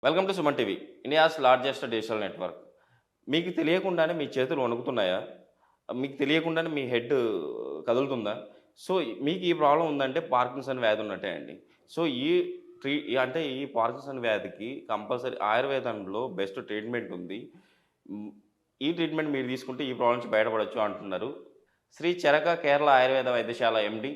Welcome to Suman TV, India's largest digital network. మీకు తెలియకుండానే మీ చేతులు వణుకుతున్నాయా? మీకు తెలియకుండానే మీ హెడ్ కదులుతుందా? సో, మీకు ఈ ప్రాబ్లమ్ ఉందంటే పార్కిన్సన్ వ్యాధి ఉన్నట్టే అండి. సో, ఈ ట్రీ అంటే ఈ పార్కిన్సన్ వ్యాధికి కంపల్సరీ ఆయుర్వేదంలో బెస్ట్ ట్రీట్మెంట్ ఉంది. హ్మ్. ఈ ట్రీట్మెంట్ మీరు తీసుకుంటే ఈ ప్రాబ్లమ్ నుంచి బయటపడొచ్చు అంటున్నారు. శ్రీ చరక కేరళ ఆయుర్వేద వైద్యశాల ఎండి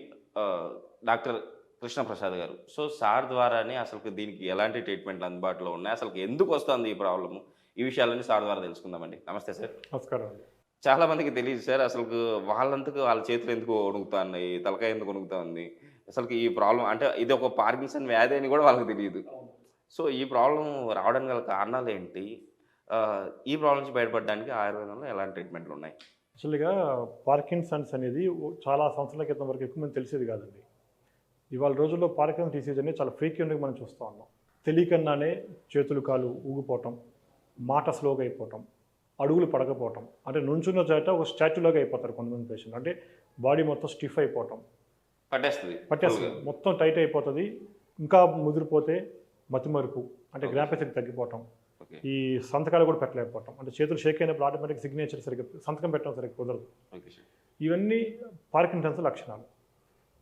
డాక్టర్ కృష్ణప్రసాద్ గారు. సో, సార్ ద్వారానే అసలుకు దీనికి ఎలాంటి ట్రీట్మెంట్లు అందుబాటులో ఉన్నాయి? అసలుకి ఎందుకు వస్తుంది ఈ ప్రాబ్లము? ఈ విషయాలన్నీ సార్ ద్వారా తెలుసుకుందామండి. నమస్తే సార్. నమస్కారం అండి. చాలా మందికి తెలీదు సార్. అసలుకు వాళ్ళంతకు వాళ్ళ చేతులు ఎందుకు వణుకుతాన్నాయి? తలకాయ ఎందుకు వణుకుతాంది? అసలుకి ఈ ప్రాబ్లమ్ అంటే ఇది ఒక పార్కిన్సన్ వ్యాధి అని కూడా వాళ్ళకి తెలీదు. సో, ఈ ప్రాబ్లమ్ రావడానికి గల కారణాలేంటి? ఈ ప్రాబ్లమ్ నుంచి బయటపడడానికి ఆయుర్వేదంలో ఎలాంటి ట్రీట్మెంట్లున్నాయి? యాక్చువల్‌గా పార్కిన్సన్స్ అనేది చాలా సంవత్సరాల క్రితం వరకు ఎక్కువ మంది తెలిసేది కాదండి. ఇవాళ రోజుల్లో పార్కిన్సన్ డిసీజ్ అనేది చాలా ఫ్రీక్వెంట్‌గా మనం చూస్తూ ఉన్నాం. తెలియకుండానే చేతులు, కాళ్ళు ఊగిపోవటం, మాట స్లోగా అయిపోవటం, అడుగులు పడకపోవటం, అంటే నుంచున్న చోట ఒక స్టాచ్యూలాగా అయిపోతారు కొంతమంది పేషెంట్. అంటే బాడీ మొత్తం స్టిఫ్ అయిపోవటం, పట్టేస్తుంది, మొత్తం టైట్ అయిపోతుంది. ఇంకా ముదిరిపోతే మతిమరుపు, అంటే జ్ఞాపకశక్తి తగ్గిపోవటం, ఓకే. ఈ సంతకాలు కూడా పెట్టలేకపోవటం, అంటే చేతులు షేక్ అయినప్పుడు ఆటోమేటిక్ సిగ్నేచర్ సరిగ్గా సంతకం పెట్టడం సరిగ్గా కుదరదు. Okay sir. ఇవన్నీ పార్కిన్సన్స్ లక్షణాలు.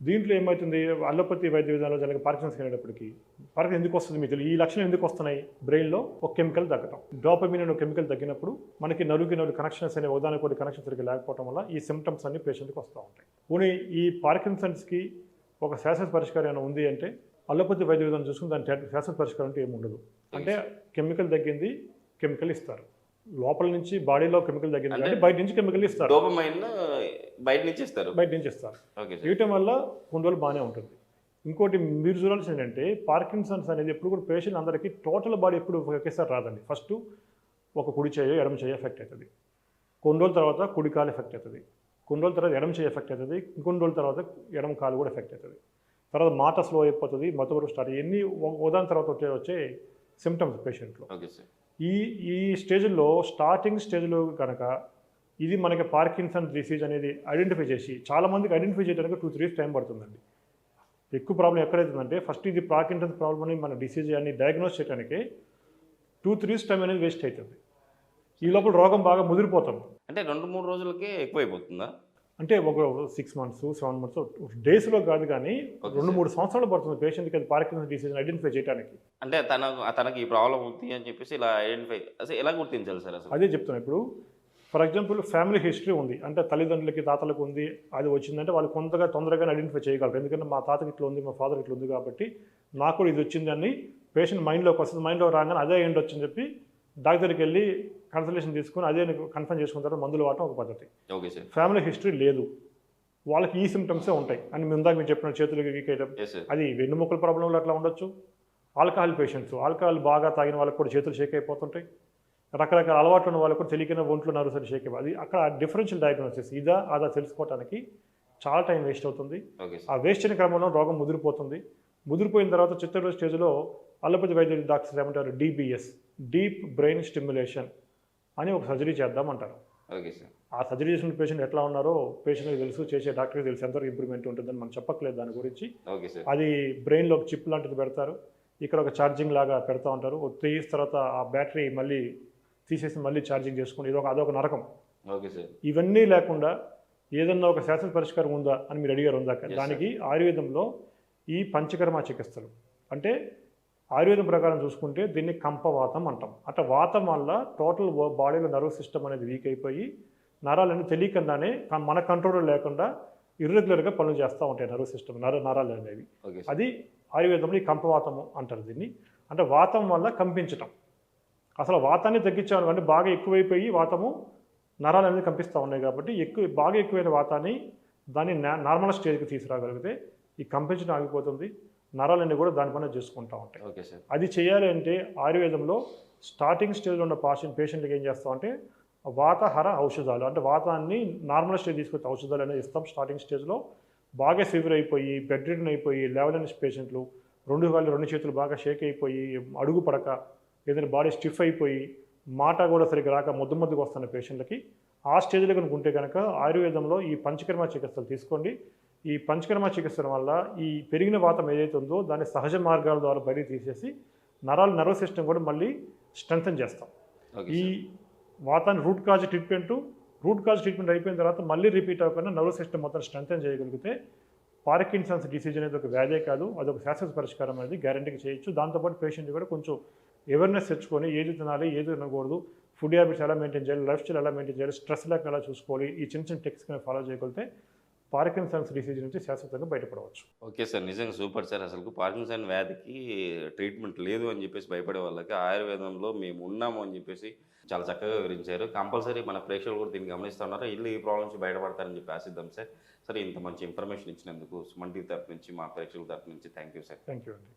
దీంట్లో ఏమవుతుంది, అల్లోపతి వైద్య విధానంలో జరిగే పార్కిన్సన్స్ అనేటప్పటికి పార్కిన్సన్ ఎందుకు వస్తుంది మీకు తెలియదు. ఈ లక్షణాలు ఎందుకు వస్తున్నాయి? బ్రెయిన్లో ఒక కెమికల్ తగ్గటం, డోపమిన్ అనే కెమికల్ తగ్గినప్పుడు మనకి నలుగుకి నలుగు కనెక్షన్స్ అనే ఉదాహరణ కొన్ని కనెక్షన్ సరిగ్గా లేకపోవడం వల్ల ఈ సిమ్టమ్స్ అన్ని పేషెంట్కి వస్తూ ఉంటాయి. పోనీ ఈ పార్కిన్సన్స్కి ఒక శాశ్వత పరిష్కారం ఏమైనా ఉంది అంటే అల్లోపతి వైద్య విధానం చూసుకుని దాని శాశ్వత పరిష్కారం అంటే ఏమి ఉండదు. అంటే కెమికల్ తగ్గింది, కెమికల్ ఇస్తారు. లోపల నుంచి బాడీలో కెమికల్ తగ్గింది అంటే బయట నుంచి కెమికల్ ఇస్తారు. డోపమైన్ బయట నుంచి ఇస్తారు. ఓకే, ఇవ్వటం వల్ల కొన్ని రోజులు బాగానే ఉంటుంది. ఇంకోటి మీరు చూడాల్సింది ఏంటంటే పార్కిన్సన్స్ అనేది ఎప్పుడు కూడా పేషెంట్ అందరికీ టోటల్ బాడీ ఎప్పుడు ఒకేసారి రాదండి. ఫస్ట్ ఒక కుడి చేయ ఎడమ చేయ ఎఫెక్ట్ అవుతుంది, కొన్ని రోజుల తర్వాత కుడి కాలు ఎఫెక్ట్ అవుతుంది, కొన్ని రోజుల తర్వాత ఎడమ చేయ ఎఫెక్ట్ అవుతుంది, ఇంకొన్ని రోజుల తర్వాత ఎడమ కాలు కూడా ఎఫెక్ట్ అవుతుంది. తర్వాత మాట స్లో అయిపోతుంది, మతవరకు స్టార్ట్ ఇవన్నీ ఉదాహరణ తర్వాత వచ్చే సిమ్టమ్స్ పేషెంట్లో. Okay sir. ఈ స్టేజ్లో స్టార్టింగ్ స్టేజ్లో కనుక ఇది మనకి పార్కిన్సన్ డిసీజ్ అనేది ఐడెంటిఫై చేసి, చాలామందికి ఐడెంటిఫై చేయడానికి 2-3 years టైం పడుతుందండి. ఎక్కువ ప్రాబ్లం ఎక్కడైతుందంటే ఫస్ట్ ఇది పార్కిన్సన్ ప్రాబ్లమ్ అని మన డిసీజ్ అని డయాగ్నోస్ చేయడానికి 2-3 years టైం అనేది వేస్ట్ అవుతుంది. ఈ లోపల రోగం బాగా ముదిరిపోతుంది. అంటే 2-3 రోజులకే ఎక్కువైపోతుందా? అంటే ఒక 6 months 7 months డేస్లో కాదు, కానీ 2-3 సంవత్సరాలు పడుతుంది పేషెంట్కి అది పార్కిన్సన్ డిసీజ్ ఐడెంటిఫై చేయడానికి. అంటే తనకి ఈ ప్రాబ్లం ఉంది అని చెప్పేసి ఇలా ఐడెంటిఫై అసలు ఎలా గుర్తించాలి సార్ అసలు? అదే చెప్తున్నాను. ఇప్పుడు ఫర్ ఎగ్జాంపుల్ ఫ్యామిలీ హిస్టరీ ఉంది అంటే తల్లిదండ్రులకి తాతలకు ఉంది, అది వచ్చిందంటే వాళ్ళు తొందరగా ఐడెంటిఫై చేయగలరు. ఎందుకంటే మా తాతకి ఇట్లా ఉంది, మా ఫాదర్ ఇట్లా ఉంది కాబట్టి నాకు కూడా ఇది వచ్చిందని పేషెంట్ మైండ్లోకి వస్తుంది. మైండ్లో రాగానే అదే ఏంటి వచ్చిందని చెప్పి డాక్టర్కి వెళ్ళి కన్సల్టేషన్ తీసుకొని అదే కన్ఫర్మ్ చేసుకున్న తర్వాత మందులు వాడటం ఒక పద్ధతి. Okay sir. ఫ్యామిలీ హిస్టరీ లేదు, వాళ్ళకి ఈ సిమ్టమ్సే ఉంటాయి అని ముందాక మీరు చెప్పిన చేతులు వీకేయడం, అది వెన్నుముక్కల ప్రాబ్లంలో అట్లా ఉండొచ్చు. ఆల్కహాల్ పేషెంట్స్, ఆల్కహాల్ బాగా తాగిన వాళ్ళకి కూడా చేతులు షేక్ అయిపోతుంటాయి. రకరకాల అలవాట్లు ఉన్న వాళ్ళకు కూడా తెలియకుండా ఒంట్లో నరుసరి షేక్ అయిపోయి, అది అక్కడ డిఫరెన్షియల్ డయాగ్నోసిస్ ఇదా అదా తెలుసుకోవడానికి చాలా టైం వేస్ట్ అవుతుంది. ఆ వేస్ట్ అయిన క్రమంలో రోగం ముదిరిపోతుంది. ముదిరిపోయిన తర్వాత చిత్తూరు స్టేజ్లో అల్లోపతి వైద్య డాక్టర్స్ ఏమంటారు, DBS, డీప్ బ్రెయిన్ స్టిమ్యులేషన్ అని ఒక సర్జరీ చేద్దామంటారు. Okay sir. ఆ సర్జరీ చేసిన పేషెంట్ ఎట్లా ఉన్నారో పేషెంట్కి తెలుసు, చేసే డాక్టర్కి తెలుసు ఎంతవరకు ఇంప్రూవ్మెంట్ ఉంటుందని మనం చెప్పట్లేదు దాని గురించి. Okay sir. అది బ్రెయిన్లో ఒక చిప్ లాంటిది పెడతారు, ఇక్కడ ఒక ఛార్జింగ్ లాగా పెడతా ఉంటారు. ఒక 3 years తర్వాత ఆ బ్యాటరీ మళ్ళీ తీసేసి మళ్ళీ ఛార్జింగ్ చేసుకుని అదొక నరకం. Okay sir. ఇవన్నీ లేకుండా ఏదన్నా ఒక శాశ్వత పరిష్కారం ఉందా అని మీరు అడిగారు ఉందాక. దానికి ఆయుర్వేదంలో ఈ పంచకర్మ చికిత్సలు, అంటే ఆయుర్వేదం ప్రకారం చూసుకుంటే దీన్ని కంపవాతం అంటాం. అంటే వాతం వల్ల టోటల్ బాడీలో నర్వస్ సిస్టమ్ అనేది వీక్ అయిపోయి నరాలన్నీ తెలియకుండానే మన కంట్రోల్లో లేకుండా ఇర్రెగ్యులర్గా పనులు చేస్తూ ఉంటాయి నర్వస్ సిస్టమ్, నరాలు అనేవి. అది ఆయుర్వేదంలో ఈ కంపవాతము అంటారు దీన్ని. అంటే వాతం వల్ల కంపించటం, అసలు వాతాన్ని తగ్గించాను అంటే బాగా ఎక్కువైపోయి వాతము నరాలు అనేది కంపిస్తూ ఉన్నాయి కాబట్టి బాగా ఎక్కువైన వాతాన్ని దాన్ని నార్మల్ స్టేజ్కి తీసుకురాగలిగితే ఈ కంపించడం ఆగిపోతుంది, నరాలన్నీ కూడా దానిపైన చేసుకుంటూ ఉంటాయి. Okay sir. అది చేయాలి అంటే ఆయుర్వేదంలో స్టార్టింగ్ స్టేజ్లో ఉన్న పేషెంట్కి ఏం చేస్తామంటే వాతహర ఔషధాలు, అంటే వాతాన్ని నార్మల్ స్టేజ్ తీసుకొచ్చే ఔషధాలు అనేది ఇస్తాం. స్టార్టింగ్ స్టేజ్లో బాగా సివియర్ అయిపోయి బెడ్ రిడన్ అయిపోయి లేవలేని పేషెంట్లు, 2 కాళ్ళు 2 చేతులు బాగా షేక్ అయిపోయి అడుగు పడక ఏదైనా బాడీ స్టిఫ్ అయిపోయి మాట కూడా సరిగ్గా రాక ముద్దుకు వస్తున్న పేషెంట్లకి ఆ స్టేజ్లో కనుక ఉంటే కనుక ఆయుర్వేదంలో ఈ పంచకర్మ చికిత్సలు తీసుకోండి. ఈ పంచకర్మ చికిత్సల వల్ల ఈ పెరిగిన వాతం ఏదైతే ఉందో దాన్ని సహజ మార్గాల ద్వారా బయటికి తీసేసి నర్వస్ సిస్టమ్ కూడా మళ్ళీ స్ట్రెంగ్తన్ చేస్తాం. ఓకే ఈ సార్. వాతాన్ని రూట్ కాజ్ ట్రీట్మెంట్ అయిపోయిన తర్వాత మళ్ళీ రిపీట్ అవ్వకుండా నర్వస్ సిస్టమ్ మొత్తం స్ట్రెంగ్తన్ చేయగలిగితే పార్కిన్సన్స్ డిసీజ్ అనేది ఒక వ్యాధే కాదు, అదొక శాశ్వత పరిష్కారం అనేది గ్యారంటీగా చేయొచ్చు. దాంతోపాటు పేషెంట్ కూడా కొంచెం అవేర్నెస్ తెచ్చుకొని ఏది తినాలి, ఏది తినకూడదు, ఫుడ్ హ్యాబిట్స్ ఎలా మెయింటైన్ చేయాలి, లైఫ్ స్టైల్ ఎలా మెయింటైన్ చేయాలి, స్ట్రెస్ లేక ఎలా చూసుకోవాలి, ఈ చిన్న చిన్న టెక్స్ ఫాలో చేయగలిగితే పార్కిన్సన్స్ డిసీజ్ నుంచి శాశ్వతంగా బయటపడవచ్చు. ఓకే సార్, నిజంగా సూపర్ సార్. అసలు పార్కిన్సన్ వ్యాధికి ట్రీట్మెంట్ లేదు అని చెప్పేసి భయపడే వాళ్ళకి ఆయుర్వేదంలో మేము ఉన్నాము అని చెప్పేసి చాలా చక్కగా వివరించారు. కంపల్సరీ మన ప్రేక్షకులు కూడా దీన్ని గమనిస్తున్నారు, ఇల్లు ఈ ప్రాబ్లం నుంచి బయటపడతారని చెప్పి ఆశిద్దాం సార్. సరే, ఇంత మంచి ఇన్ఫర్మేషన్ ఇచ్చినందుకు సుమన్ టీవీ తరపు నుంచి, మా ప్రేక్షకుల తరపు నుంచి thank you sir. Thank you అండి.